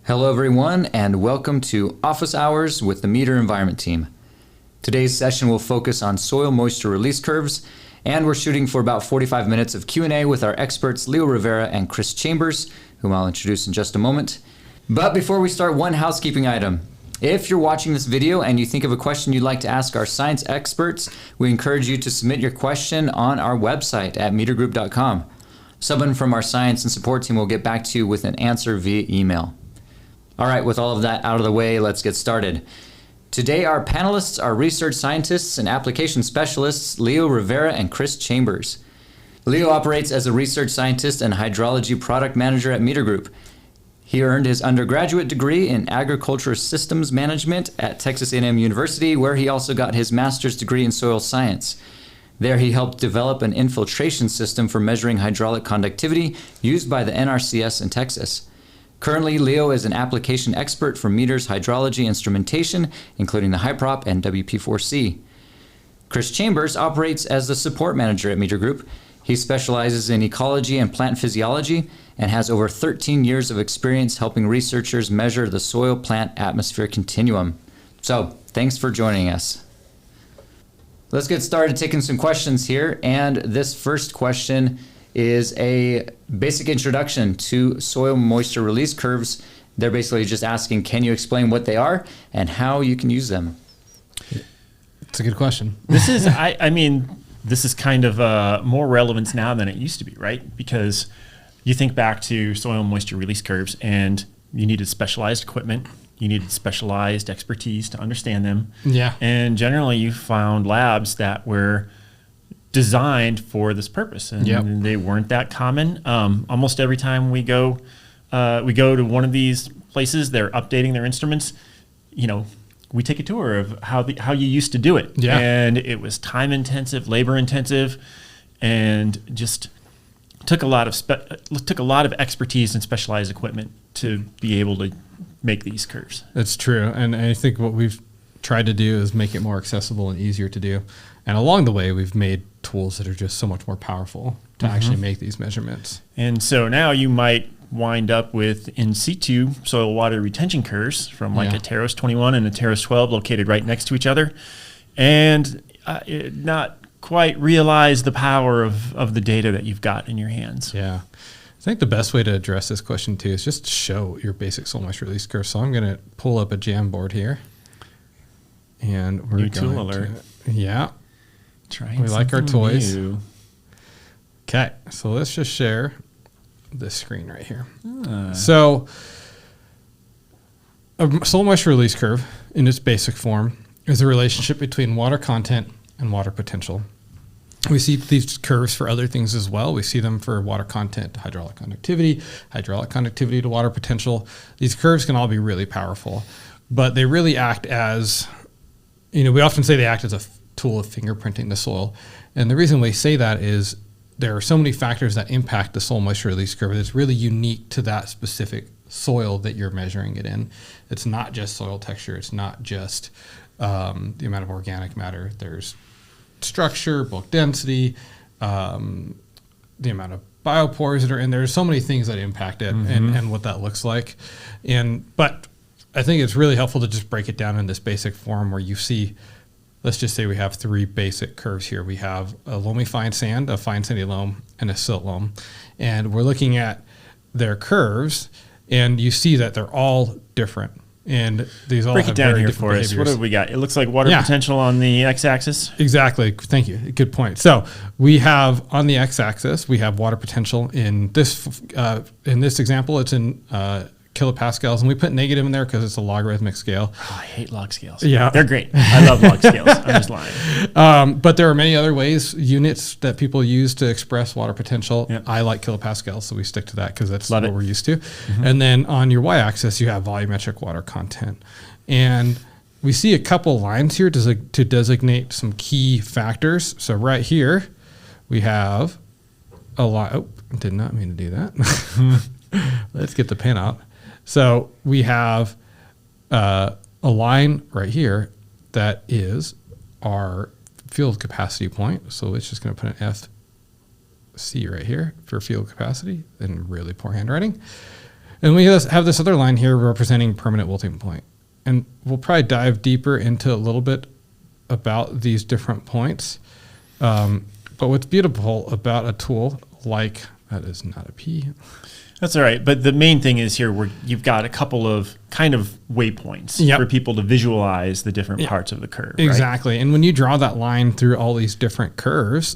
Hello everyone, and welcome to Office Hours with the Meter Environment Team. Today's session will focus on soil moisture release curves, and we're shooting for about 45 minutes of Q&A with our experts Leo Rivera and Chris Chambers, whom I'll introduce in just a moment. But before we start, one housekeeping item. If you're watching this video and you think of a question you'd like to ask our science experts, we encourage you to submit your question on our website at metergroup.com. Someone from our science and support team will get back to you with an answer via email. All right, with all of that out of the way, let's get started. Today, our panelists are research scientists and application specialists Leo Rivera and Chris Chambers. Leo operates as a research scientist and hydrology product manager at Meter Group. He earned his undergraduate degree in agriculture systems management at Texas A&M University, where he also got his master's degree in soil science. There, he helped develop an infiltration system for measuring hydraulic conductivity used by the NRCS in Texas. Currently, Leo is an application expert for meters hydrology instrumentation, including the HYPROP and WP4C. Chris Chambers operates as the support manager at Meter Group. He specializes in ecology and plant physiology and has over 13 years of experience helping researchers measure the soil-plant atmosphere continuum. So, thanks for joining us. Let's get started taking some questions here, and this first question is a basic introduction to soil moisture release curves. They're basically just asking, can you explain what they are and how you can use them? It's a good question. This is, this is kind of more relevance now than it used to be, right? Because you think back to soil moisture release curves and you needed specialized equipment, you needed specialized expertise to understand them. Yeah. And generally you found labs that were designed for this purpose, and they weren't that common. Almost every time we go to one of these places, they're updating their instruments. You know, we take a tour of how you used to do it, and it was time intensive, labor intensive, and just took a lot of expertise and specialized equipment to be able to make these curves. That's true, and I think what we've tried to do is make it more accessible and easier to do. And along the way, we've made tools that are just so much more powerful to actually make these measurements. And so now you might wind up with in situ soil water retention curves from like a TEROS 21 and a TEROS 12 located right next to each other, and not quite realize the power of the data that you've got in your hands. Yeah. I think the best way to address this question too is just show your basic soil moisture release curve. So I'm going to pull up a Jamboard here. And we're tool alert. We like our toys. Okay, so let's just share this screen right here. So a soil moisture release curve in its basic form is a relationship between water content and water potential. We see these curves for other things as well. We see them for water content to hydraulic conductivity to water potential. These curves can all be really powerful, but they really act as, we often say they act as a tool of fingerprinting the soil. And the reason we say that is there are so many factors that impact the soil moisture release curve. It's really unique to that specific soil that you're measuring it in. It's not just soil texture. It's not just the amount of organic matter. There's structure, bulk density, the amount of biopores that are in there. There's so many things that impact it and what that looks like. But I think it's really helpful to just break it down in this basic form where you see, let's just say we have three basic curves here. We have a loamy fine sand, a fine sandy loam, and a silt loam. And we're looking at their curves, and you see that they're all different. And these all break have it down very here different for us. behaviors. What have we got? It looks like water potential on the x-axis. Exactly. Thank you. Good point. So we have on the x-axis, we have water potential in this example. It's in kilopascals, and we put negative in there because it's a logarithmic scale. Oh, I hate log scales. Yeah, they're great. I love log scales. I'm just lying. But there are many other units that people use to express water potential. Yep. I like kilopascals, so we stick to that because that's what we're used to. Mm-hmm. And then on your y-axis, you have volumetric water content. And we see a couple lines here to designate some key factors. So right here, we have a line. Oh, did not mean to do that. Let's get the pen out. So we have a line right here that is our field capacity point. So it's just going to put an FC right here for field capacity, and really poor handwriting. And we have this other line here representing permanent wilting point. And we'll probably dive deeper into a little bit about these different points. But what's beautiful about a tool like, that is not a P. That's all right. But the main thing is here where you've got a couple of kind of waypoints for people to visualize the different parts of the curve. Exactly. Right? And when you draw that line through all these different curves,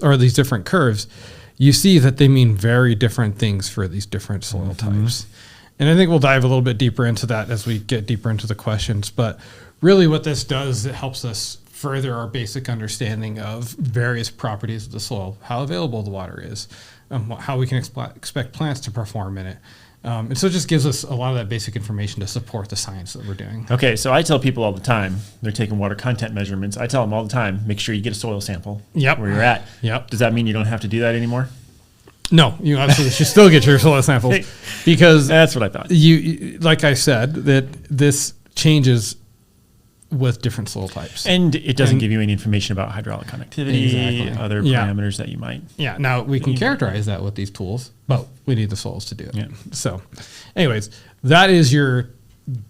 you see that they mean very different things for these different soil types. And I think we'll dive a little bit deeper into that as we get deeper into the questions. But really what this does, it helps us further our basic understanding of various properties of the soil, how available the water is, how we can expect plants to perform in it. And so it just gives us a lot of that basic information to support the science that we're doing. Okay, so I tell people all the time, they're taking water content measurements. I tell them all the time, make sure you get a soil sample where you're at. Does that mean you don't have to do that anymore? No, you absolutely should still get your soil samples because that's what I thought. You, like I said, that this changes with different soil types, and it doesn't give you any information about hydraulic conductivity, other parameters that you might. Yeah. Now we can characterize that with these tools, but we need the soils to do it. Yeah. So, anyways, that is your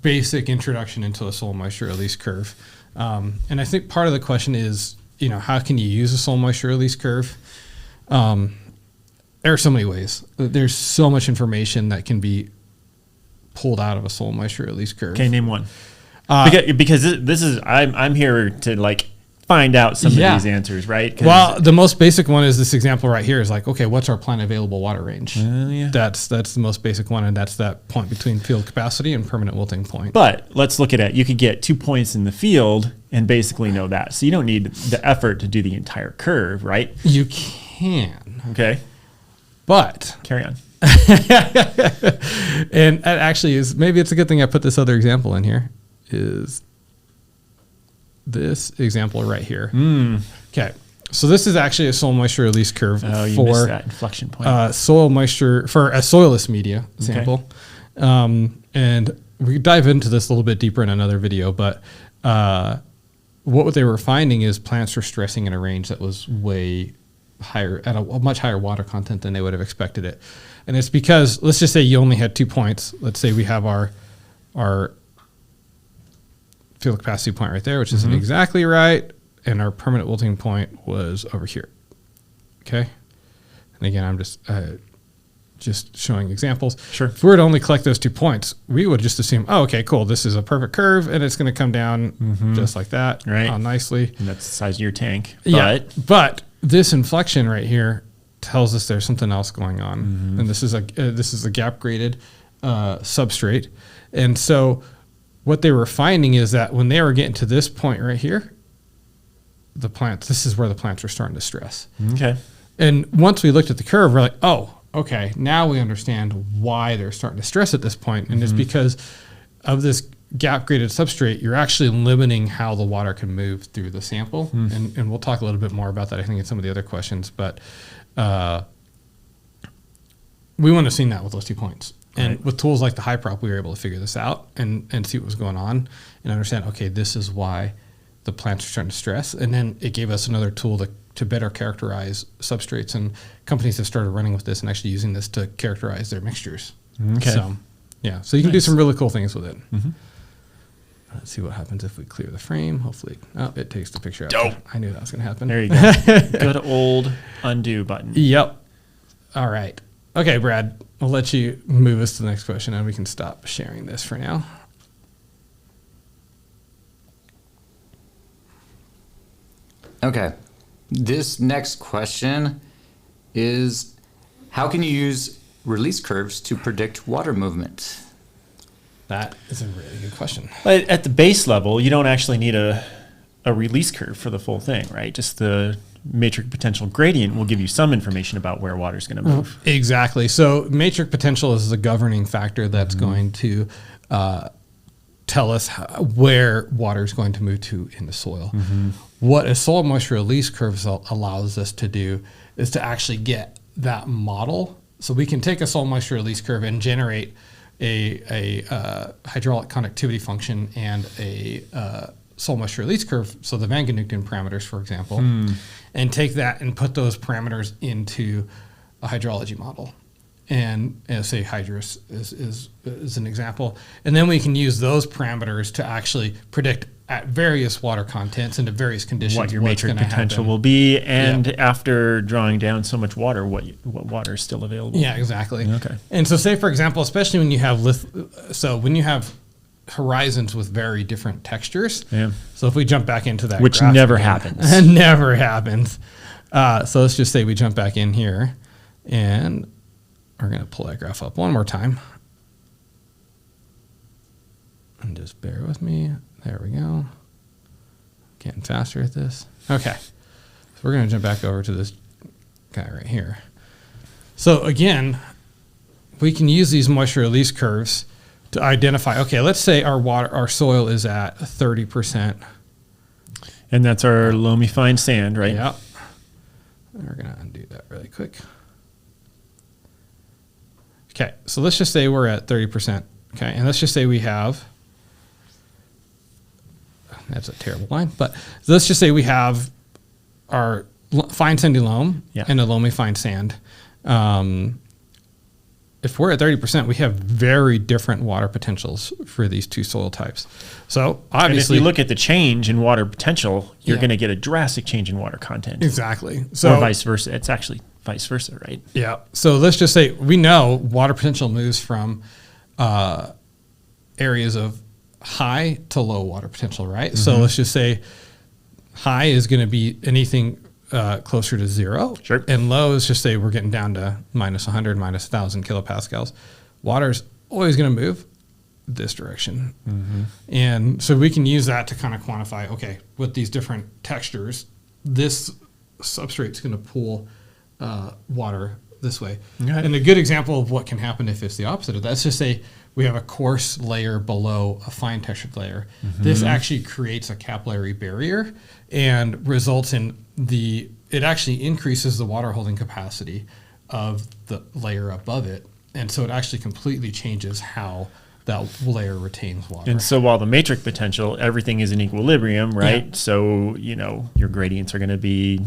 basic introduction into a soil moisture release curve, and I think part of the question is, how can you use a soil moisture release curve? There are so many ways. There's so much information that can be pulled out of a soil moisture release curve. Okay, name one. Because this is I'm here to find out some of these answers, right? Well, the most basic one is this example right here is okay, what's our plant available water range? That's the most basic one, and that's that point between field capacity and permanent wilting point. But let's look at it. You could get 2 points in the field and basically know that. So you don't need the effort to do the entire curve, right? You can. Okay. But carry on. And it actually is, maybe it's a good thing I put this other example in here, is this example right here. Okay. So this is actually a soil moisture release curve for that inflection point. Soil moisture for a soilless media sample. And we dive into this a little bit deeper in another video, but what they were finding is plants were stressing in a range that was way higher, at a much higher water content than they would have expected it. And it's because, let's just say you only had 2 points. Let's say we have our field capacity point right there, which isn't exactly right, and our permanent wilting point was over here. Okay? And again, I'm just showing examples. Sure. If we were to only collect those 2 points, we would just assume, oh, okay, cool, this is a perfect curve, and it's going to come down just like that, right? Nicely. And that's the size of your tank. But this inflection right here tells us there's something else going on, and this is a gap graded substrate. And so what they were finding is that when they were getting to this point right here, this is where the plants are starting to stress. Okay. And once we looked at the curve, we're like, oh, okay, now we understand why they're starting to stress at this point. And it's because of this gap graded substrate, you're actually limiting how the water can move through the sample. And we'll talk a little bit more about that, I think, in some of the other questions. But we wouldn't have seen that with those 2 points. And with tools like the HYPROP, we were able to figure this out and see what was going on and understand, okay, this is why the plants are starting to stress. And then it gave us another tool to better characterize substrates, and companies have started running with this and actually using this to characterize their mixtures. Okay. So you can do some really cool things with it. Let's see what happens if we clear the frame. Hopefully, it takes the picture out. Dope. I knew that was going to happen. There you go. Good old undo button. Yep. All right. Okay, Brad, I'll let you move us to the next question, and we can stop sharing this for now. Okay. This next question is, how can you use release curves to predict water movement? That is a really good question. But at the base level, you don't actually need a release curve for the full thing, right? Just the matric potential gradient will give you some information about where water is going to move. Exactly. So matric potential is the governing factor that's going to tell us where water is going to move to in the soil. What a soil moisture release curve allows us to do is to actually get that model. So we can take a soil moisture release curve and generate a hydraulic conductivity function and a soil moisture release curve, so the Van Genugten parameters, for example, and take that and put those parameters into a hydrology model. and say hydrous is an example. And then we can use those parameters to actually predict at various water contents and at various conditions what your matrix potential will be, and after drawing down so much water, what water is still available. Yeah, exactly. Okay. And so say, for example, especially when you have when you have horizons with very different textures. Yeah. So if we jump back into that, which graph never again, happens. never happens. So let's just say we jump back in here, and we're going to pull that graph up one more time. And just bear with me. There we go. Getting faster at this. Okay. So we're going to jump back over to this guy right here. So again, we can use these moisture release curves to identify, okay, let's say our soil is at 30%. And that's our loamy fine sand, right? Yeah. We're going to undo that really quick. Okay, so let's just say we're at 30%. Okay, and let's just say we have, that's a terrible line, but let's just say we have our fine sandy loam and a loamy fine sand. If we're at 30%, we have very different water potentials for these two soil types. So obviously, and if you look at the change in water potential, you're going to get a drastic change in water content. Exactly. So or vice versa. It's actually vice versa, right? Yeah. So let's just say we know water potential moves from areas of high to low water potential, right? Mm-hmm. So let's just say high is going to be anything closer to 0. Sure. And low is just say we're getting down to minus 100, minus 1,000 kilopascals. Water's always going to move this direction. Mm-hmm. And so we can use that to kind of quantify, okay, with these different textures, this substrate's going to pull water this way. Okay. And a good example of what can happen if it's the opposite of that, let's just say we have a coarse layer below a fine textured layer. Mm-hmm. This actually creates a capillary barrier and results in it actually increases the water holding capacity of the layer above it. And so it actually completely changes how that layer retains water. And so while the matric potential, everything is in equilibrium, right? Yeah. So, your gradients are going to be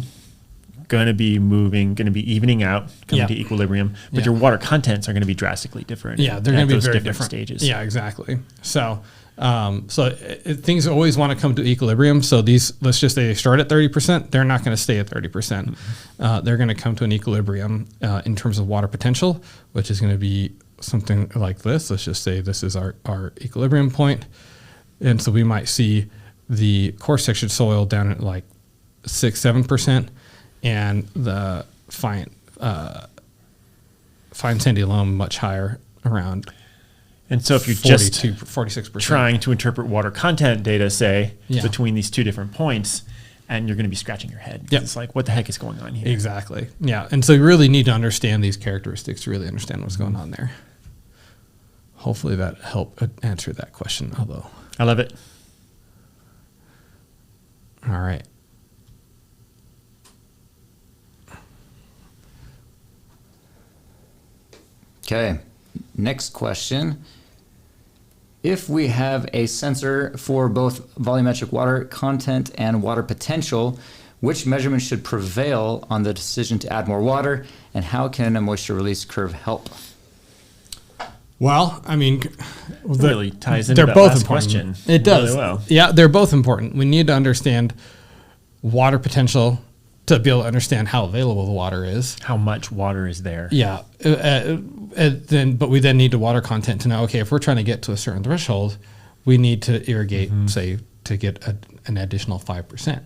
moving, going to be evening out, coming to equilibrium, but your water contents are going to be drastically different. Yeah, they're going to be very different stages. Yeah, exactly. So, things always want to come to equilibrium. So let's just say they start at 30%, they're not going to stay at 30%. Mm-hmm. They're going to come to an equilibrium in terms of water potential, which is going to be something like this. Let's just say this is our equilibrium point. And so we might see the coarse textured soil down at like 6-7%. And the fine sandy loam much higher, around. And so if you're 46%, trying to interpret water content data, say between these two different points, and you're going to be scratching your head. Yep. It's like, what the heck is going on here? Exactly. Yeah. And so you really need to understand these characteristics to really understand what's going on there. Hopefully that helped answer that question. Although I love it. All right. Okay, next question. If we have a sensor for both volumetric water content and water potential, which measurement should prevail on the decision to add more water, and how can a moisture release curve help? Well, I mean, really ties into that last question. It does. Really well. Yeah, they're both important. We need to understand water potential to be able to understand how available the water is. How much water is there. Yeah. But we then need the water content to know, okay, if we're trying to get to a certain threshold, we need to irrigate, say, to get an additional 5%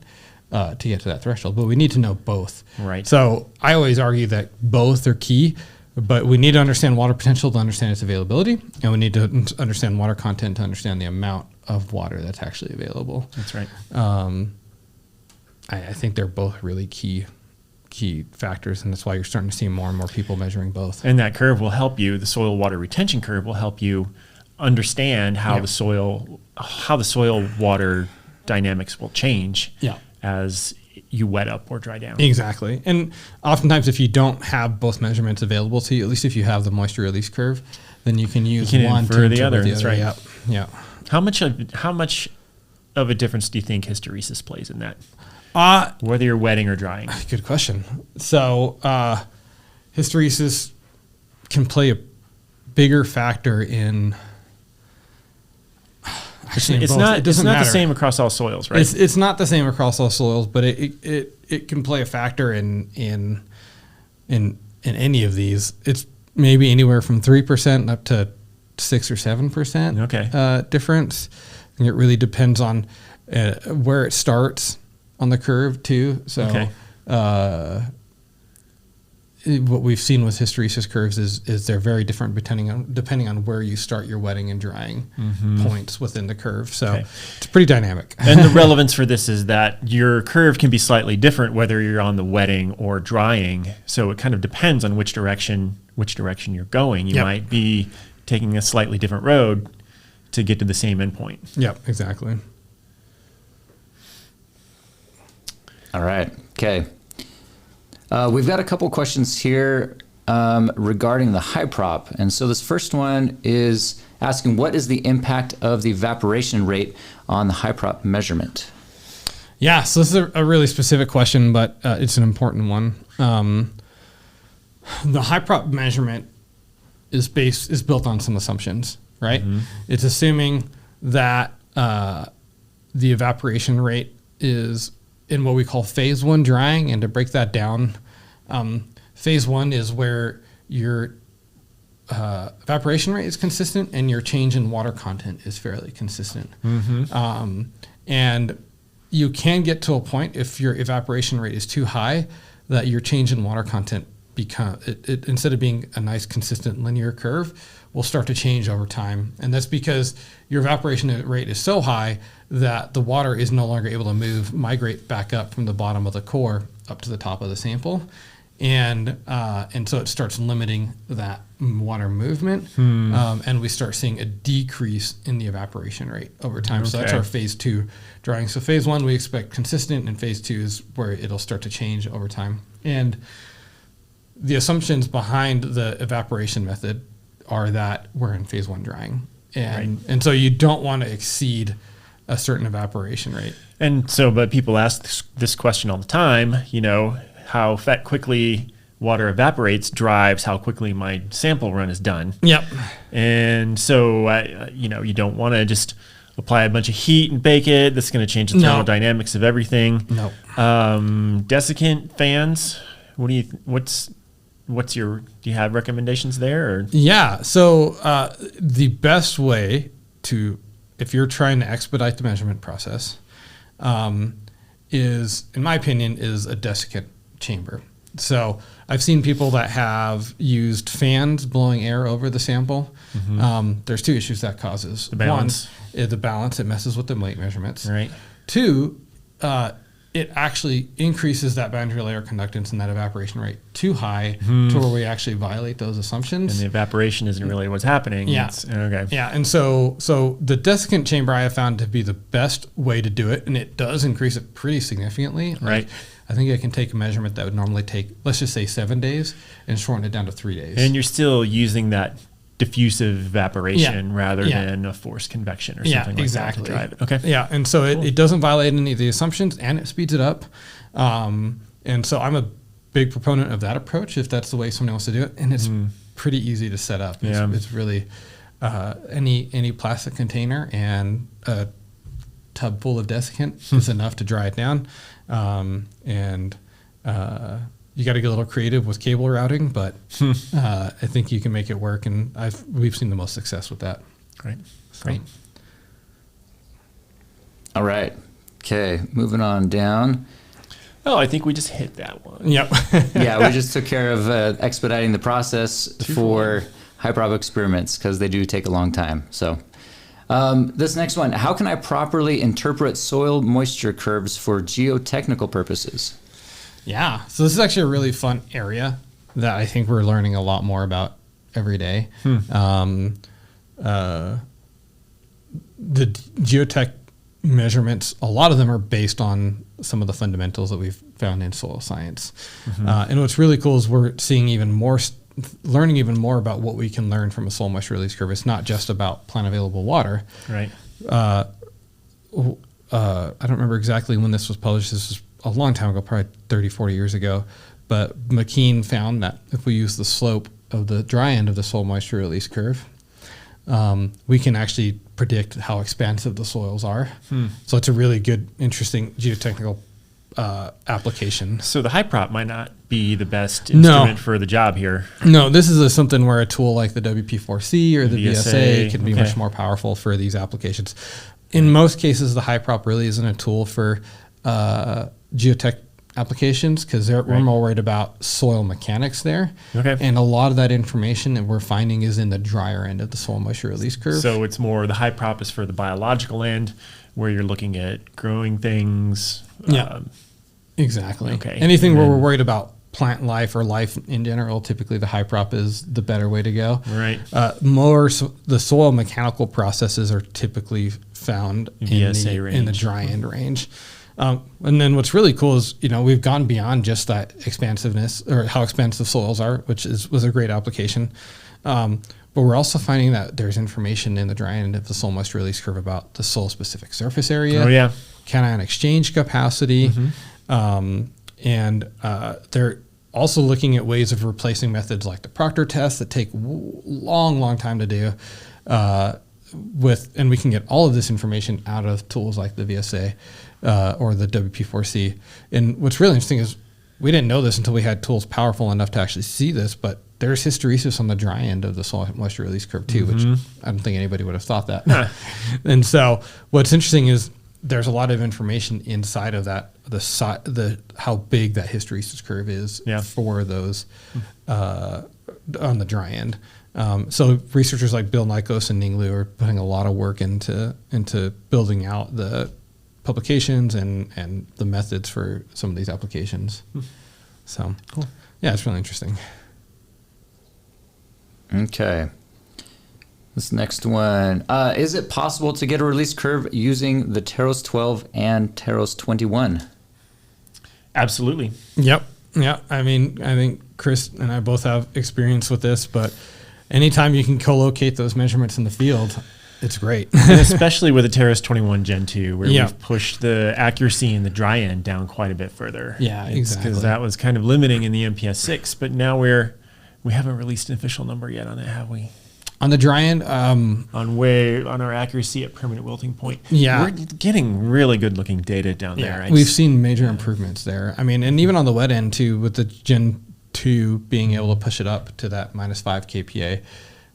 to get to that threshold. But we need to know both. Right. So I always argue that both are key, but we need to understand water potential to understand its availability, and we need to understand water content to understand the amount of water that's actually available. That's right. I think they're both really key factors, and that's why you're starting to see more and more people measuring both. And that curve will help you. The soil water retention curve will help you understand how the soil water dynamics will change as you wet up or dry down. Exactly. And oftentimes, if you don't have both measurements available to you, at least if you have the moisture release curve, then you can use one to the other. That's right. Yeah. How much of a difference do you think hysteresis plays in that? Whether you're wetting or drying. Good question. So hysteresis can play a bigger factor in. It's not the same across all soils, right? It's not the same across all soils, but it can play a factor in any of these. It's maybe anywhere from 3% up to 6 or 7% difference. I think it really depends on where it starts on the curve too. So what we've seen with hysteresis curves is they're very different depending on where you start your wetting and drying points within the curve. So it's pretty dynamic. And the relevance for this is that your curve can be slightly different whether you're on the wetting or drying. So it kind of depends on which direction you're going. You might be taking a slightly different road to get to the same endpoint. Yep, exactly. All right. Okay. We've got a couple questions here regarding the HYPROP. And so this first one is asking, what is the impact of the evaporation rate on the HYPROP measurement? Yeah, so this is a really specific question, but it's an important one. The HYPROP measurement is built on some assumptions, right? It's assuming that the evaporation rate is in what we call phase 1 drying. And to break that down, phase 1 is where your evaporation rate is consistent and your change in water content is fairly consistent. And you can get to a point if your evaporation rate is too high that your change in water content instead of being a nice consistent linear curve, will start to change over time. And that's because your evaporation rate is so high that the water is no longer able to migrate back up from the bottom of the core up to the top of the sample. And so it starts limiting that water movement. And we start seeing a decrease in the evaporation rate over time. So that's our phase 2 drying. So phase 1, we expect consistent, and phase 2 is where it'll start to change over time. And the assumptions behind the evaporation method are that we're in phase 1 drying. And so you don't want to exceed a certain evaporation rate. And so, but people ask this question all the time, how quickly water evaporates drives how quickly my sample run is done. Yep. And so, you don't want to just apply a bunch of heat and bake it. That's going to change the thermodynamics of everything. No. Desiccant fans, do you have recommendations there? Or? Yeah. So the best way if you're trying to expedite the measurement process, is, in my opinion, is a desiccant chamber. So I've seen people that have used fans blowing air over the sample. There's 2 issues that causes. The balance. One, the balance. It messes with the weight measurements. Right. 2, it actually increases that boundary layer conductance and that evaporation rate too high to where we actually violate those assumptions. And the evaporation isn't really what's happening. Yeah. And so the desiccant chamber I have found to be the best way to do it, and it does increase it pretty significantly. Right. I think I can take a measurement that would normally take, let's just say 7 days, and shorten it down to 3 days. And you're still using that diffusive evaporation rather than a forced convection or something like that to drive it. Okay. Yeah, and so it doesn't violate any of the assumptions, and it speeds it up. And so I'm a big proponent of that approach if that's the way somebody wants to do it, and it's pretty easy to set up. It's really any plastic container and a tub full of desiccant is enough to dry it down. You got to get a little creative with cable routing, but I think you can make it work, and we've seen the most success with that. Great. All right. Okay, moving on down. Oh, I think we just hit that one. Yep. Yeah, we just took care of expediting the process for HYPROP experiments because they do take a long time. So this next one, how can I properly interpret soil moisture curves for geotechnical purposes? Yeah, so this is actually a really fun area that I think we're learning a lot more about every day. The geotech measurements, a lot of them are based on some of the fundamentals that we've found in soil science. And what's really cool is we're seeing learning even more about what we can learn from a soil moisture release curve. It's not just about plant available water. Right. I don't remember exactly when this was published. This was a long time ago, probably 30, 40 years ago. But McKean found that if we use the slope the dry end of the soil moisture release curve, we can actually predict how expansive the soils are. So it's a really good, interesting geotechnical application. So the HYPROP might not be the best instrument for the job here. No, this is something where a tool like the WP4C or the VSA can be much more powerful for these applications. In most cases, the HYPROP really isn't a tool for geotech applications because we're more worried about soil mechanics there. Okay. And a lot of that information that we're finding is in the drier end of the soil moisture release curve. So it's more, the HYPROP is for the biological end where you're looking at growing things. Yeah, exactly. Okay. Anything where we're worried about plant life or life in general, typically the HYPROP is the better way to go. Right. The soil mechanical processes are typically found in the dry end range. And then what's really cool is, we've gone beyond just that expansiveness or how expansive soils are, which was a great application. But we're also finding that there's information in the dry end of the soil moisture release curve about the soil specific surface area, cation exchange capacity. And they're also looking at ways of replacing methods like the Proctor test that take long time to do. And we can get all of this information out of tools like the VSA or the WP4C. And what's really interesting is we didn't know this until we had tools powerful enough to actually see this, but there's hysteresis on the dry end of the soil moisture release curve too, which I don't think anybody would have thought that. And so what's interesting is there's a lot of information inside of that, how big that hysteresis curve is for those on the dry end. So researchers like Bill Nikos and Ning Liu are putting a lot of work into building out the publications and the methods for some of these applications. So cool. Yeah, it's really interesting. Okay. This next one, is it possible to get a release curve using the TEROS 12 and TEROS 21? Absolutely. Yep. Yeah. I mean, I think Chris and I both have experience with this, but anytime you can co-locate those measurements in the field, it's great. And especially with the TEROS 21 Gen 2, where we've pushed the accuracy in the dry end down quite a bit further. Yeah, exactly. Because that was kind of limiting in the MPS 6, but now we haven't released an official number yet on it, have we? On the dry end, on our accuracy at permanent wilting point. Yeah. We're getting really good looking data down there. We've seen major improvements there. I mean, and even on the wet end too, with the Gen 2 being able to push it up to that -5 kPa,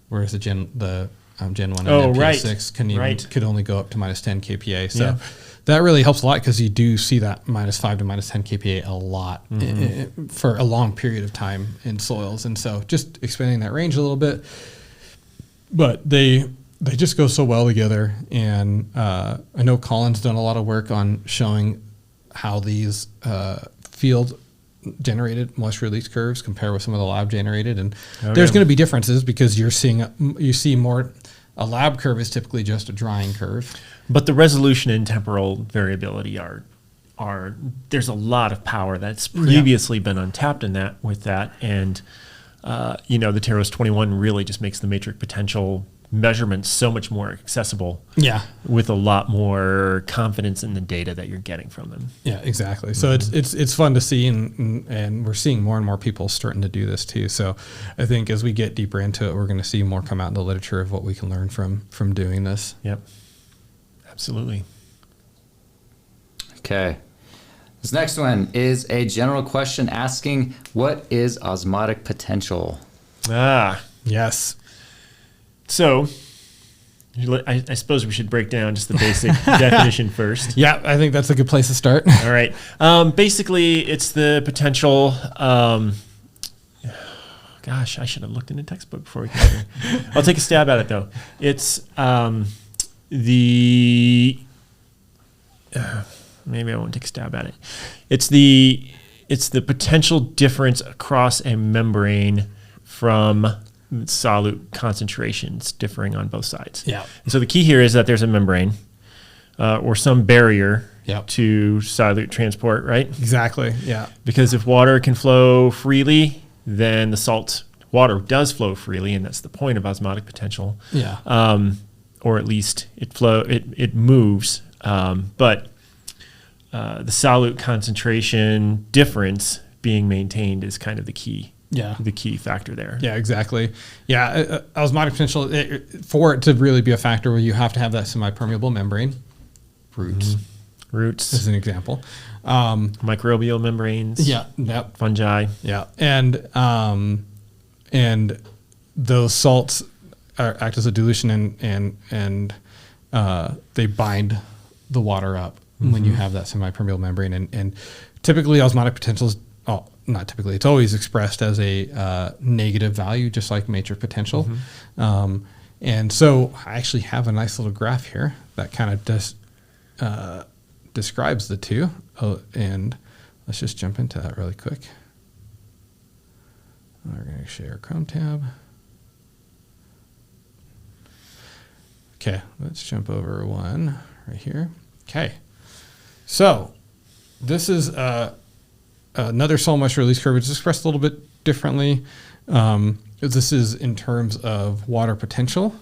whereas the Gen 1 and MPS 6 could only go up to -10 kPa. So that really helps a lot because you do see that -5 to -10 kPa a lot for a long period of time in soils. And so just expanding that range a little bit. But they just go so well together, and I know Colin's done a lot of work on showing how these field-generated moisture release curves compare with some of the lab-generated, and there's going to be differences because you see more. A lab curve is typically just a drying curve, but the resolution and temporal variability are there's a lot of power that's previously been untapped in that with that, and. The TEROS 21 really just makes the matric potential measurements so much more accessible. Yeah. With a lot more confidence in the data that you're getting from them. Yeah, exactly. So it's fun to see, and we're seeing more and more people starting to do this too. So I think as we get deeper into it, we're going to see more come out in the literature of what we can learn from doing this. Yep. Absolutely. Okay. This next one is a general question asking, what is osmotic potential? Yes. So, I suppose we should break down just the basic definition first. Yeah, I think that's a good place to start. All right. Basically, it's the potential. Gosh, I should have looked in the textbook before we came here. I'll take a stab at it, though. It's maybe I won't take a stab at it. It's the potential difference across a membrane from solute concentrations differing on both sides. Yeah. And so the key here is that there's a membrane or some barrier to solute transport, right? Exactly. Yeah. Because if water can flow freely, then the salt water does flow freely, and that's the point of osmotic potential. Yeah. Or at least it moves, but the solute concentration difference being maintained is kind of the key the key factor there. Yeah, exactly. Yeah, osmotic potential, for it to really be a factor, where you have to have that semi-permeable membrane. Roots as an example. Microbial membranes. Yeah. Yep. Fungi. Yeah. And those salts act as a dilution and they bind the water up when you have that semi-permeable membrane. And typically osmotic potential is, not typically, it's always expressed as a negative value, just like matrix potential. And so I actually have a nice little graph here that kind of describes the two. And let's just jump into that really quick. We're going to share Chrome tab. Okay, let's jump over one right here. Okay, so this is another soil moisture release curve, which is expressed a little bit differently. This is in terms of water potential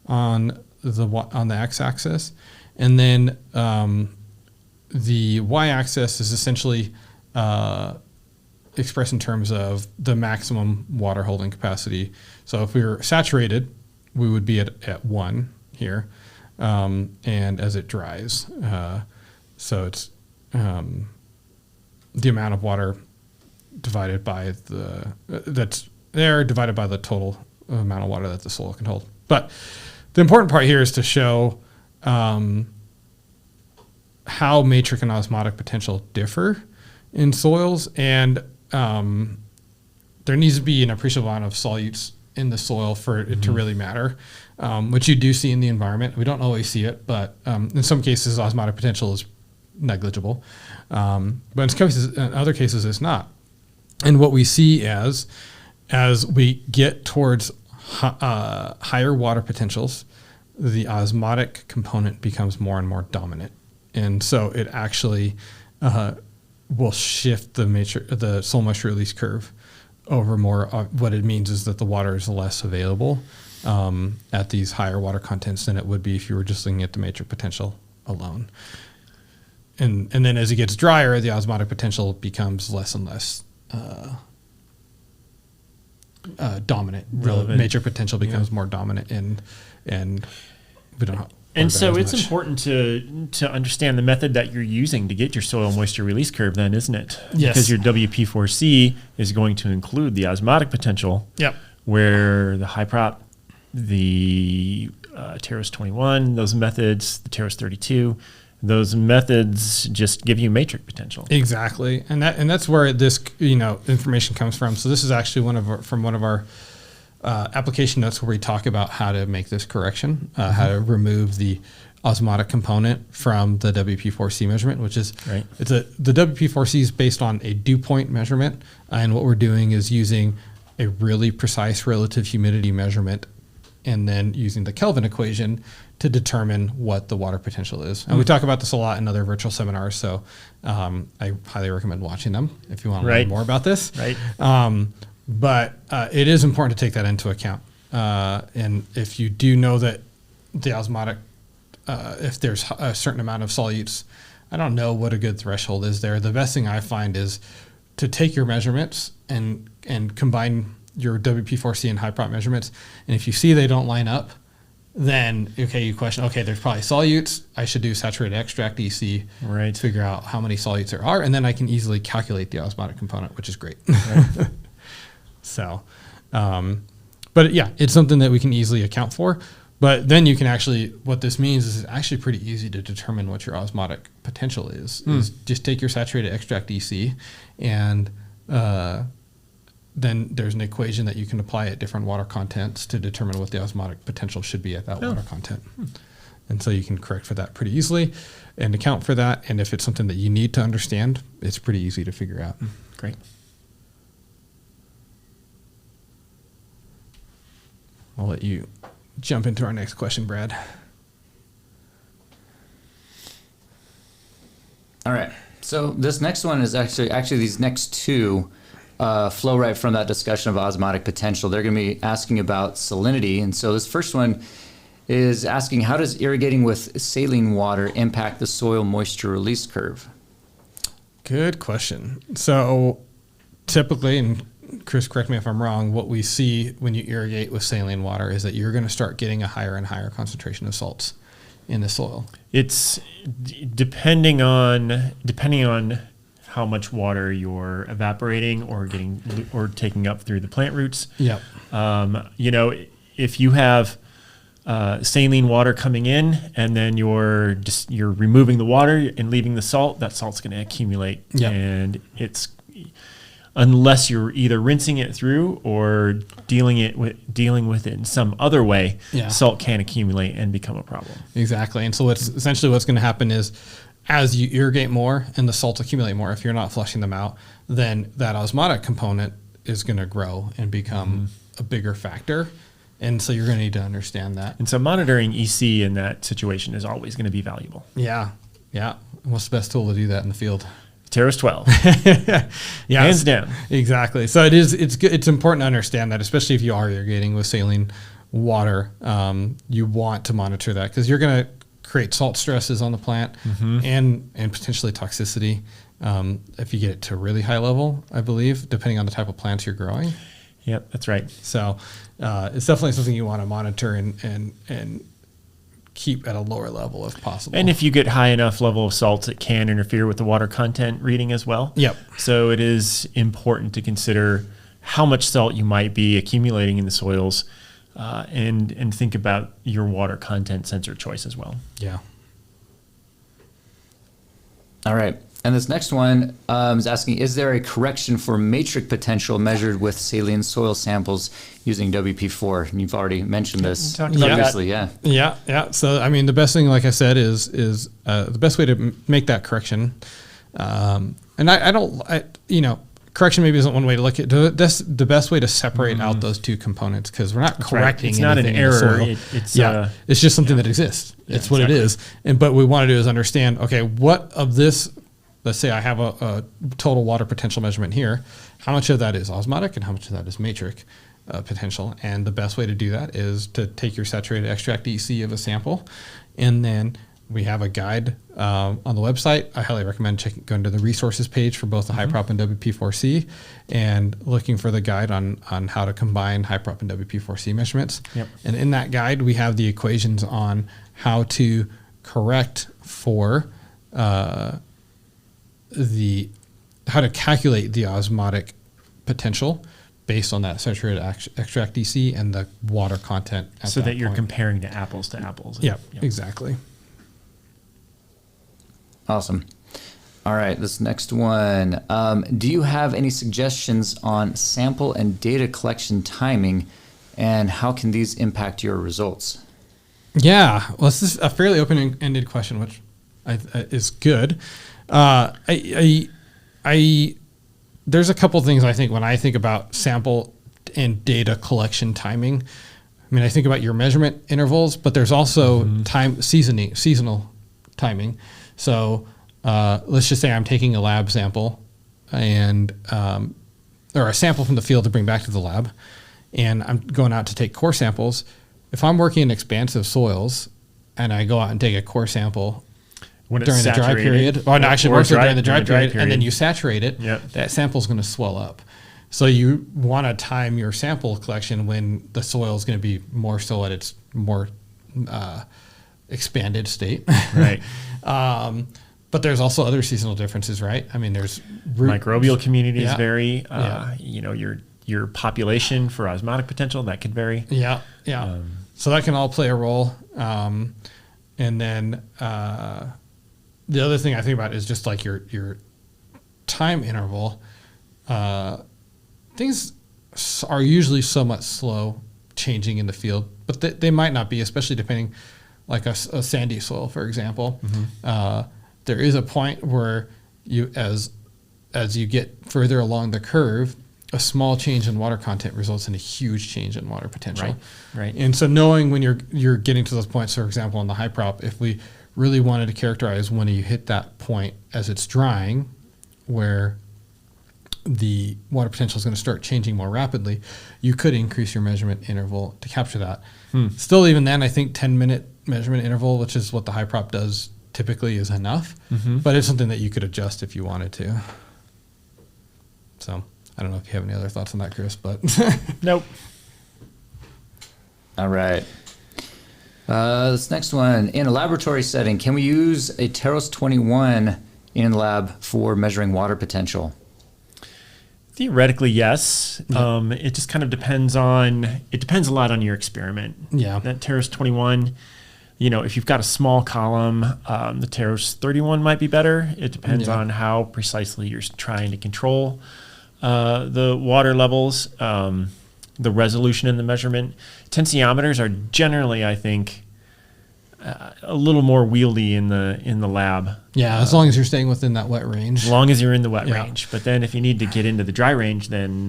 on the x-axis, and then the y-axis is essentially expressed in terms of the maximum water holding capacity. So if we were saturated, we would be at 1 here, and as it dries, so it's the amount of water divided by that's there divided by the total amount of water that the soil can hold. But the important part here is to show how matric and osmotic potential differ in soils, and there needs to be an appreciable amount of solutes in the soil for it to really matter, which you do see in the environment. We don't always see it, but in some cases osmotic potential is negligible, but in other cases it's not. And what we see as we get towards higher water potentials, the osmotic component becomes more and more dominant, and so it actually will shift the soil moisture release curve over more. What it means is that the water is less available at these higher water contents than it would be if you were just looking at the matrix potential alone. And then as it gets drier, the osmotic potential becomes less and less dominant. Relevant. The matrix potential becomes more dominant, and we don't know. And so it's important to understand the method that you're using to get your soil moisture release curve then, isn't it? Yes. Because your WP4C is going to include the osmotic potential, where the HYPROP, the TEROS 21, those methods, the TEROS 32, those methods just give you matrix potential. Exactly. And that's where this information comes from. So this is actually one of our application notes where we talk about how to make this correction, how to remove the osmotic component from the WP4C measurement, which is right. The WP4C is based on a dew point measurement, and what we're doing is using a really precise relative humidity measurement and then using the Kelvin equation to determine what the water potential is. And we talk about this a lot in other virtual seminars, so I highly recommend watching them if you want to learn more about this. Right. But it is important to take that into account. And if you do know that the osmotic, if there's a certain amount of solutes, I don't know what a good threshold is there. The best thing I find is to take your measurements and combine your WP4C and HYPROP measurements. And if you see they don't line up, then, you question, there's probably solutes. I should do saturated extract EC to figure out how many solutes there are. And then I can easily calculate the osmotic component, which is great. Right. So, but yeah, it's something that we can easily account for. But then you can actually, what this means is it's actually pretty easy to determine what your osmotic potential is just take your saturated extract EC, and then there's an equation that you can apply at different water contents to determine what the osmotic potential should be at that water content. And so you can correct for that pretty easily and account for that. And if it's something that you need to understand, it's pretty easy to figure out. Great. I'll let you jump into our next question, Brad. All right. So this next one is actually these next two flow right from that discussion of osmotic potential. They're going to be asking about salinity. And so this first one is asking, how does irrigating with saline water impact the soil moisture release curve? Good question. So typically, and Chris, correct me if I'm wrong, what we see when you irrigate with saline water is that you're going to start getting a higher and higher concentration of salts in the soil. It's depending on how much water you're evaporating or taking up through the plant roots. Yep. If you have saline water coming in and then you're removing the water and leaving the salt, that salt's going to accumulate. Yep. And it's, unless you're either rinsing it through or dealing with it in some other way, salt can accumulate and become a problem. Exactly. And so what's going to happen is, as you irrigate more and the salts accumulate more, if you're not flushing them out, then that osmotic component is going to grow and become a bigger factor. And so you're going to need to understand that. And so monitoring EC in that situation is always going to be valuable. Yeah. Yeah. What's the best tool to do that in the field? TEROS 12. Yeah, hands down. Exactly. So it's good. It's important to understand that, especially if you are irrigating with saline water, you want to monitor that, because you're going to create salt stresses on the plant and potentially toxicity if you get it to a really high level, I believe, depending on the type of plants you're growing. Yep, that's right. So it's definitely something you want to monitor and keep at a lower level if possible. And if you get high enough level of salts, it can interfere with the water content reading as well. Yep. So it is important to consider how much salt you might be accumulating in the soils, and think about your water content sensor choice as well. Yeah. All right. And this next one is asking, is there a correction for matric potential measured with saline soil samples using WP4? And you've already mentioned this previously. Yeah. So, I mean, the best thing, like I said, is the best way to make that correction. Correction maybe isn't one way to look at it. That's the best way to separate out those two components, because we're not correcting It's not an error. It's just something that exists. It's what it is. But what we want to do is understand, okay, what of this, let's say I have a total water potential measurement here, how much of that is osmotic and how much of that is matric potential? And the best way to do that is to take your saturated extract EC of a sample, and then we have a guide on the website. I highly recommend going to the resources page for both the HYPROP and WP4C and looking for the guide on how to combine HYPROP and WP4C measurements. Yep. And in that guide, we have the equations on how to correct for how to calculate the osmotic potential based on that saturated extract DC and the water content. So that you're comparing to apples to apples. Yep. Exactly. Awesome. All right, this next one. Do you have any suggestions on sample and data collection timing, and how can these impact your results? Yeah, well, this is a fairly open-ended question, which is good. There's a couple things I think when I think about sample and data collection timing. I mean, I think about your measurement intervals, but there's also seasonal timing. So let's just say I'm taking a lab sample and or a sample from the field to bring back to the lab, and I'm going out to take core samples. If I'm working in expansive soils and I go out and take a core sample during the dry period, during the dry period, and then you saturate it, that sample is going to swell up. So you want to time your sample collection when the soil is going to be more so at its more expanded state. Right. But there's also other seasonal differences, right? I mean, there's microbial communities vary. Your population for osmotic potential, that could vary. Yeah. So that can all play a role. And then the other thing I think about is just like your time interval. Things are usually somewhat slow changing in the field, but they might not be, especially depending, like a sandy soil, for example. There is a point where as you get further along the curve, a small change in water content results in a huge change in water potential. Right. And so knowing when you're getting to those points, for example, on the HYPROP, if we really wanted to characterize when you hit that point as it's drying, where the water potential is going to start changing more rapidly, you could increase your measurement interval to capture that. Still, even then, I think 10-minute measurement interval, which is what the HYPROP does typically, is enough. But it's something that you could adjust if you wanted to. So I don't know if you have any other thoughts on that, Chris, but Nope. All right. This next one, in a laboratory setting, can we use a TEROS 21 in the lab for measuring water potential? Theoretically, yes. It just kind of depends a lot on your experiment. Yeah. That TEROS 21, if you've got a small column, the TEROS 31 might be better. It depends on how precisely you're trying to control the water levels, the resolution in the measurement. Tensiometers are generally, I think, a little more wieldy in the lab. Yeah, as long as you're staying within that wet range. As long as you're in the wet range. But then if you need to get into the dry range, then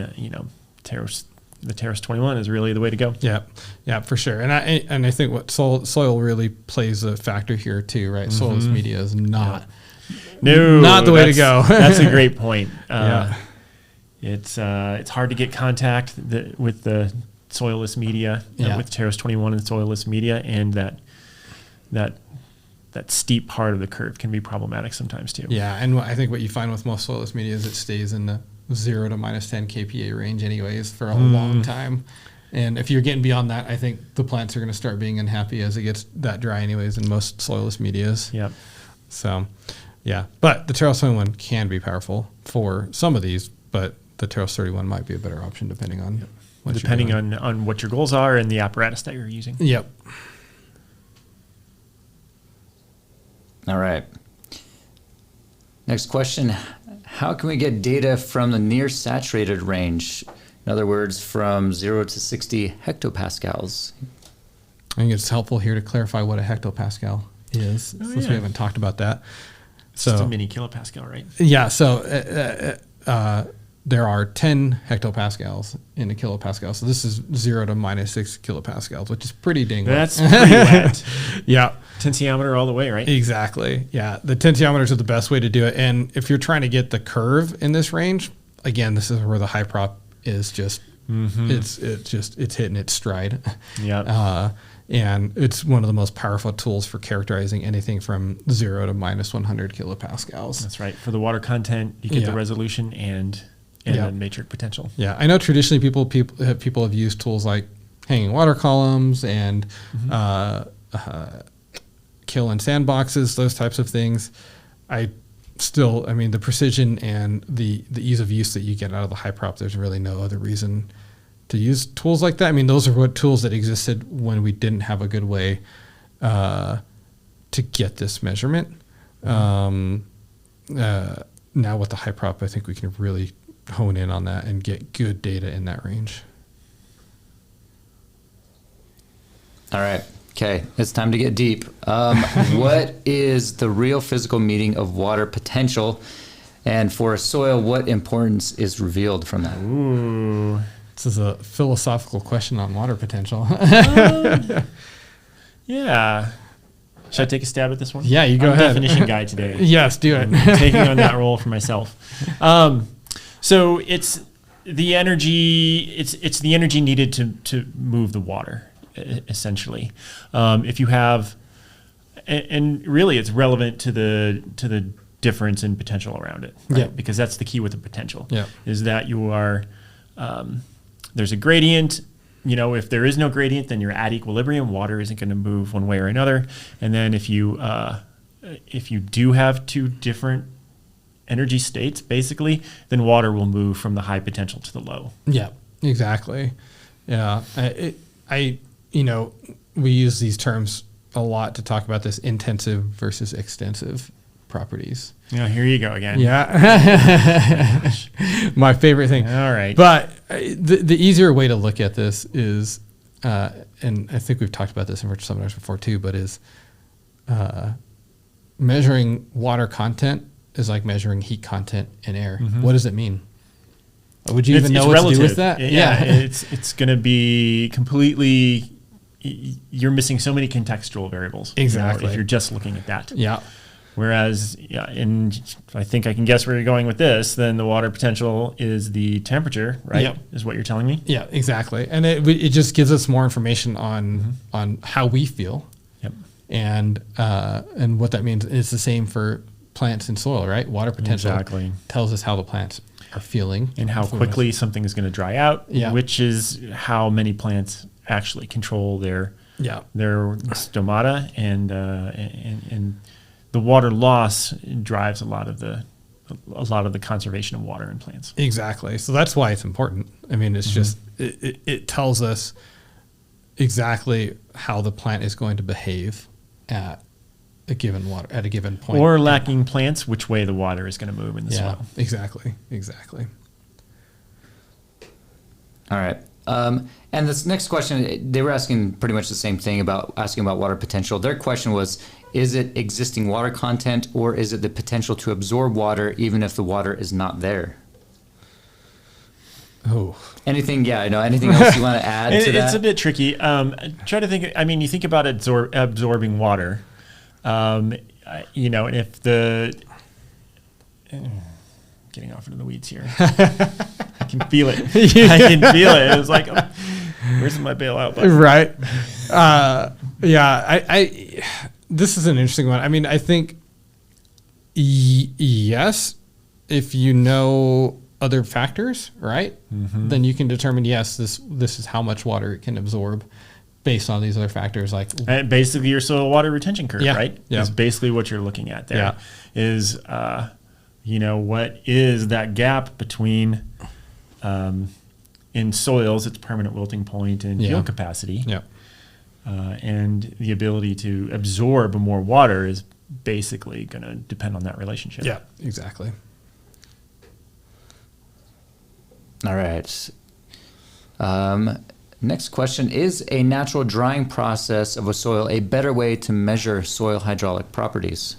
the TEROS 21 is really the way to go. Yeah, for sure. And I think what soil really plays a factor here too, right? Soilless media is not the way to go. That's a great point. It's hard to get contact with the soilless media, with TEROS 21 and soilless media, and that steep part of the curve can be problematic sometimes too. Yeah, and I think what you find with most soilless media is it stays in the 0 to minus 10 kPa range anyways for a long time. And if you're getting beyond that, I think the plants are going to start being unhappy as it gets that dry anyways in most soilless medias. Yep. So, yeah. But the TEROS 21 can be powerful for some of these, but the TEROS 31 might be a better option depending on on what your goals are and the apparatus that you're using. Yep. All right. Next question. How can we get data from the near saturated range? In other words, from 0 to 60 hectopascals. I think it's helpful here to clarify what a hectopascal is, since we haven't talked about that. So, just a mini kilopascal, right? Yeah. So there are 10 hectopascals in a kilopascal. So this is 0 to minus 6 kilopascals, which is pretty dang wet. That's pretty wet. Yeah. Tensiometer all the way, right? Exactly. Yeah. The tensiometers are the best way to do it. And if you're trying to get the curve in this range, again, this is where the HYPROP is just, it's hitting its stride. Yeah. And it's one of the most powerful tools for characterizing anything from 0 to minus 100 kilopascals. That's right. For the water content, you get the resolution and the matric potential. Yeah. I know traditionally people have used tools like hanging water columns and kill and sandboxes, those types of things. The precision and the ease of use that you get out of the HYPROP, there's really no other reason to use tools like that. I mean, those are what tools that existed when we didn't have a good way to get this measurement. Now with the HYPROP, I think we can really hone in on that and get good data in that range. All right. Okay, it's time to get deep. What is the real physical meaning of water potential? And for a soil, what importance is revealed from that? Ooh. This is a philosophical question on water potential. Yeah. Should I take a stab at this one? Yeah, you go I'm ahead. Definition guy today. Yes, do it. I'm taking on that role for myself. So it's the energy. It's the energy needed to move the water, essentially. If you have, and really, it's relevant to the difference in potential around it, right? Yeah. Because that's the key with the potential. Yeah. Is that you are there's a gradient. If there is no gradient, then you're at equilibrium. Water isn't going to move one way or another. And then if you do have two different energy states, basically, then water will move from the high potential to the low. Yeah, exactly. Yeah, we use these terms a lot to talk about this intensive versus extensive properties. Yeah, here you go again. Yeah. My favorite thing. All right. But the easier way to look at this is, and I think we've talked about this in virtual seminars before too, but is measuring water content is like measuring heat content in air. Mm-hmm. What does it mean? Would you even know what relative. To do with that? Yeah. It's going to be completely, you're missing so many contextual variables. Exactly. If you're just looking at that. Yeah. Whereas, and I think I can guess where you're going with this, then the water potential is the temperature, right? Yep. Is what you're telling me? Yeah, exactly. And it just gives us more information on how we feel. Yep. And what that means is the same for plants and soil, right? Water potential exactly. tells us how the plants are feeling and how quickly something is going to dry out, which is how many plants actually control their stomata, and the water loss drives a lot of the conservation of water in plants. Exactly. So that's why it's important. I mean, it's just it tells us exactly how the plant is going to behave at a given point. Or lacking plants, which way the water is going to move in the soil. Exactly. All right. And this next question, they were asking pretty much the same thing asking about water potential. Their question was, is it existing water content, or is it the potential to absorb water even if the water is not there? Oh. Anything else you want to add to that? It's a bit tricky. Try to think, you think about absorbing water, and if getting off into the weeds here. I can feel it. I can feel it. It was like, where's my bailout button? Right. This is an interesting one. I mean, I think yes, if you know other factors, right, then you can determine, yes, this is how much water it can absorb based on these other factors. And basically your soil water retention curve, right? Yeah. Is basically what you're looking at there. Is what is that gap between in soils, its permanent wilting point and yield capacity. And the ability to absorb more water is basically going to depend on that relationship. Yeah, exactly. All right. Next question, is a natural drying process of a soil a better way to measure soil hydraulic properties?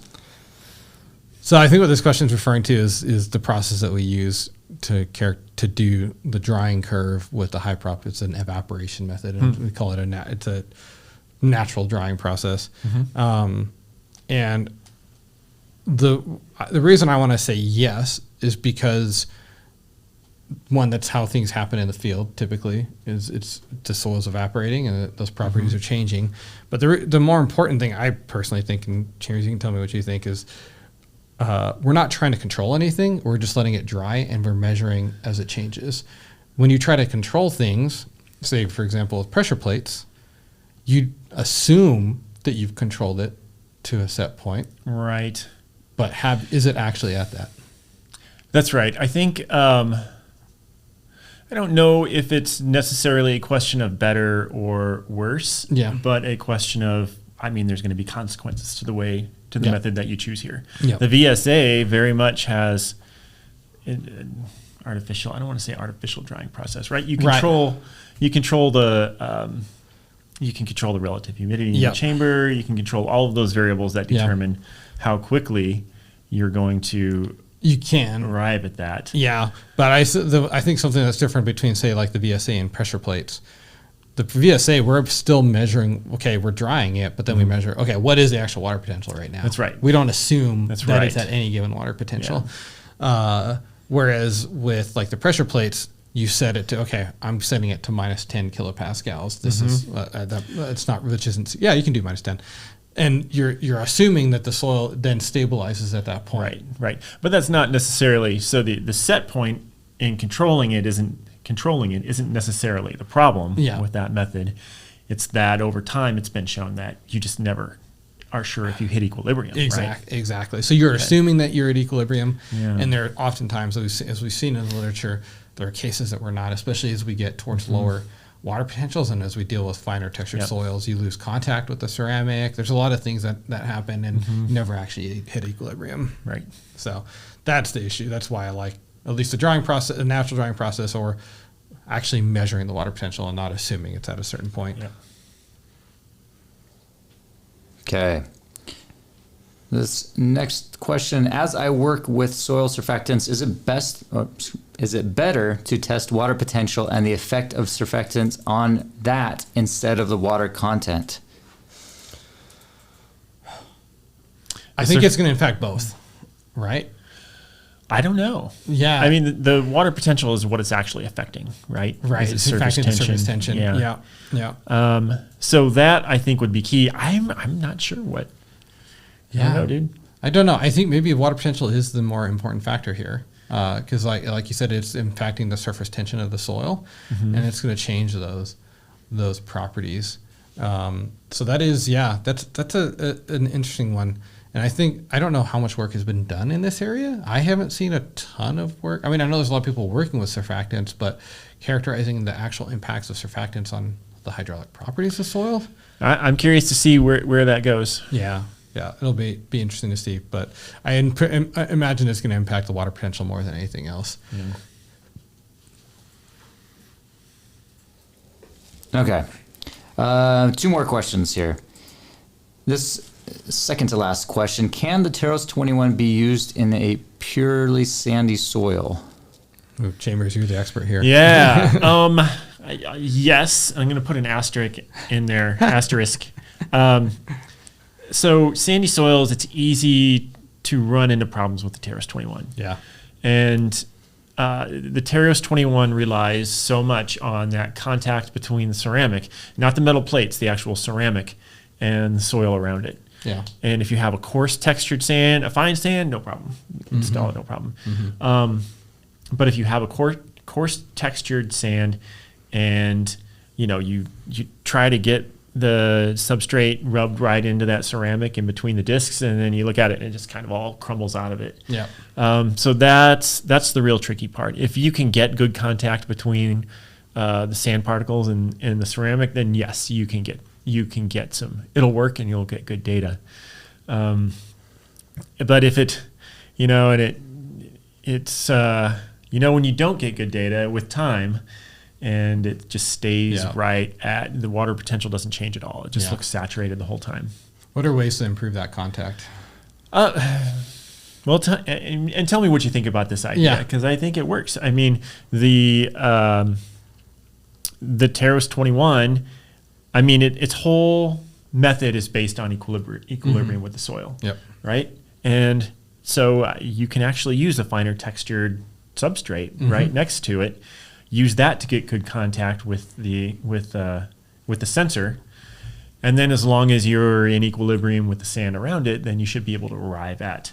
So I think what this question is referring to is the process that we use to do the drying curve with the HYPROP. It's an evaporation method, and we call it it's a natural drying process. And the reason I want to say yes is because, one, that's how things happen in the field typically, is it's the soil's evaporating and those properties are changing. But the more important thing I personally think, and James, you can tell me what you think, is we're not trying to control anything. We're just letting it dry, and we're measuring as it changes. When you try to control things, say, for example, with pressure plates, you assume that you've controlled it to a set point. Right. But is it actually at that? That's right. I think, I don't know if it's necessarily a question of better or worse, but a question of, there's going to be consequences to the method that you choose here. The VSA very much has artificial, I don't want to say artificial drying process, right? You control the you can control the relative humidity in the chamber. You can control all of those variables that determine how quickly you're going to arrive at that. Yeah, but I think something that's different between, say, like the VSA and pressure plates. The VSA, we're still measuring, okay, we're drying it, but then we measure, okay, what is the actual water potential right now? That's right. We don't assume that it's at any given water potential. Whereas with like the pressure plates, you set it to, okay, I'm setting it to minus 10 kilopascals. This is, it's not, which isn't, you can do minus 10. And you're assuming that the soil then stabilizes at that point. Right. But that's not necessarily, so the set point in controlling it isn't necessarily the problem with that method. It's that over time it's been shown that you just never are sure if you hit equilibrium. Exactly. So you're assuming that you're at equilibrium, and there are oftentimes, as we've seen in the literature, there are cases that we're not, especially as we get towards lower water potentials and as we deal with finer textured soils. You lose contact with the ceramic. There's a lot of things that happen, and you never actually hit equilibrium. Right. So that's the issue. That's why I like at least the drying process, a natural drying process, or actually measuring the water potential and not assuming it's at a certain point. Okay. This next question, as I work with soil surfactants, is it better to test water potential and the effect of surfactants on that instead of the water content? I think it's going to impact both, right? I don't know. Yeah. I mean, the water potential is what it's actually affecting, right? Right. It's affecting the surface tension. Yeah. So that I think would be key. I'm not sure what. Yeah. I don't know, dude. I don't know. I think maybe water potential is the more important factor here. because like you said, it's impacting the surface tension of the soil, and it's going to change those properties. So that is, that's an interesting one. And I don't know how much work has been done in this area. I haven't seen a ton of work. I mean, I know there's a lot of people working with surfactants, but characterizing the actual impacts of surfactants on the hydraulic properties of soil. I'm curious to see where that goes. Yeah, it'll be interesting to see. But I imagine it's going to impact the water potential more than anything else. Yeah. Okay. 2 more questions here. This second to last question: can the TEROS 21 be used in a purely sandy soil? Ooh, Chambers, you're the expert here. Yeah. Yes, I'm going to put an asterisk in there. Asterisk. So sandy soils, it's easy to run into problems with the TEROS 21. Yeah. And the TEROS 21 relies so much on that contact between the ceramic, not the metal plates, the actual ceramic, and the soil around it. Yeah. And if you have a coarse textured sand, a fine sand, no problem. Install it, no problem. But if you have a coarse textured sand, and you try to get the substrate rubbed right into that ceramic in between the discs, and then you look at it and it just kind of all crumbles out of it. Yeah. So that's the real tricky part. If you can get good contact between the sand particles and the ceramic, then yes, you can get some. It'll work and you'll get good data. But if it, it's when you don't get good data with time, and it just stays right at the water potential doesn't change at all. It just looks saturated the whole time. What are ways to improve that contact? Well, and tell me what you think about this idea, because I think it works. I mean, the TEROS 21, I mean, its whole method is based on equilibrium with the soil, right? And so you can actually use a finer textured substrate right next to it. Use that to get good contact with the sensor, and then as long as you're in equilibrium with the sand around it, then you should be able to arrive at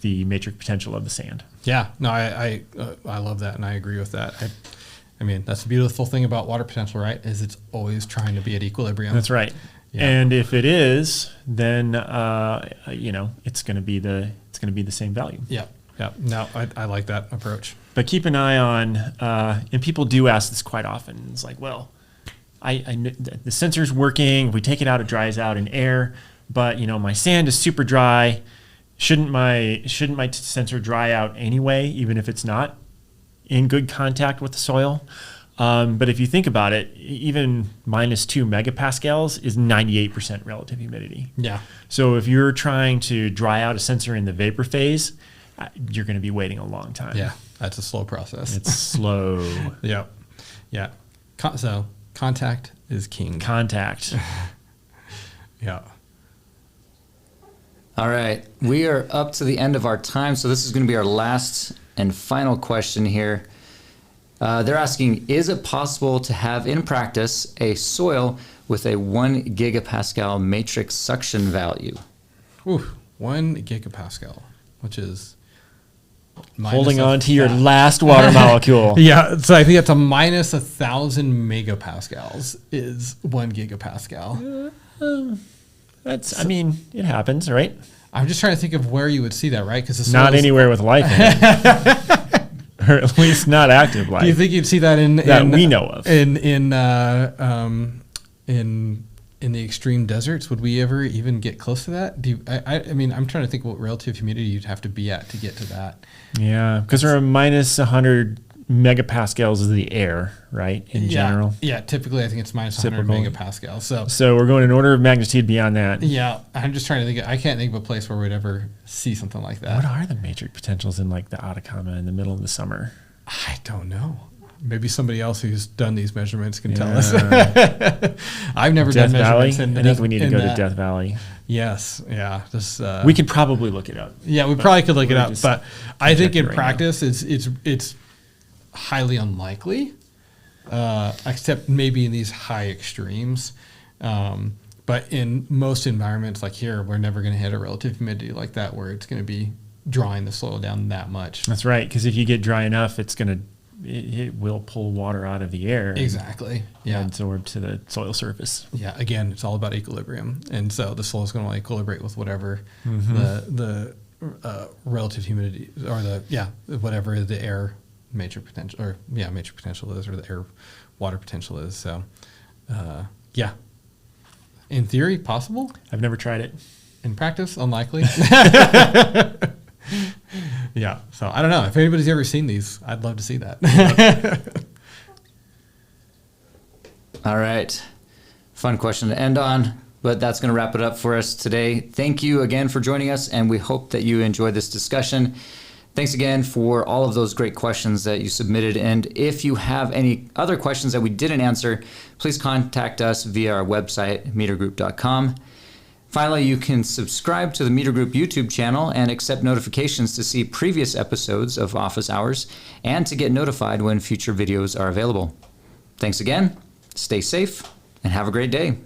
the matric potential of the sand. Yeah, no, I love that, and I agree with that. I mean, that's the beautiful thing about water potential, right? Is it's always trying to be at equilibrium. That's right. Yeah. And if it is, then it's going to be the same value. Yeah. Yeah. No, I like that approach. But keep an eye on, and people do ask this quite often. It's like, well, the sensor's working. If we take it out, it dries out in air. But my sand is super dry. Shouldn't my sensor dry out anyway, even if it's not in good contact with the soil? But if you think about it, even -2 megapascals is 98% relative humidity. Yeah. So if you're trying to dry out a sensor in the vapor phase, you're going to be waiting a long time. Yeah, that's a slow process. It's slow. Yeah. Yeah. So contact is king. Contact. Yeah. All right. We are up to the end of our time, so this is going to be our last and final question here. They're asking, is it possible to have in practice a soil with a 1 gigapascal matrix suction value? Ooh, 1 gigapascal, which is holding on to your last water molecule. Yeah, so I think it's a minus 1,000 megapascals is 1 gigapascal. I mean, it happens, right? I'm just trying to think of where you would see that, right? Because not anywhere with life in it. Or at least not active life. Do you think you'd see that that we know of in the extreme deserts? Would we ever even get close to that? I mean, I'm trying to think what relative humidity you'd have to be at to get to that. Yeah, because we're minus 100 megapascals is the air, right? In general. Yeah, typically I think it's minus 100 megapascals. So we're going an order of magnitude beyond that. Yeah, I'm just trying to think. I can't think of a place where we'd ever see something like that. What are the matrix potentials in like the Atacama in the middle of the summer? I don't know. Maybe somebody else who's done these measurements can tell us. I've never done measurements. I think we need to go to Death Valley. Yes. Yeah. We could probably look it up. Yeah, we probably could look it up. But I think in practice, it's highly unlikely, except maybe in these high extremes. But in most environments like here, we're never going to hit a relative humidity like that where it's going to be drawing the soil down that much. That's right, because if you get dry enough, it will pull water out of the air. Exactly. And absorb to the soil surface. Yeah. Again, it's all about equilibrium, and so the soil is going to equilibrate with whatever the relative humidity or whatever the air matric potential matric potential is, or the air water potential is. So, in theory, possible. I've never tried it. In practice, unlikely. Yeah. So I don't know if anybody's ever seen these. I'd love to see that. All right. Fun question to end on, but that's going to wrap it up for us today. Thank you again for joining us, and we hope that you enjoyed this discussion. Thanks again for all of those great questions that you submitted. And if you have any other questions that we didn't answer, please contact us via our website, metergroup.com. Finally, you can subscribe to the Meter Group YouTube channel and accept notifications to see previous episodes of Office Hours and to get notified when future videos are available. Thanks again, stay safe, and have a great day.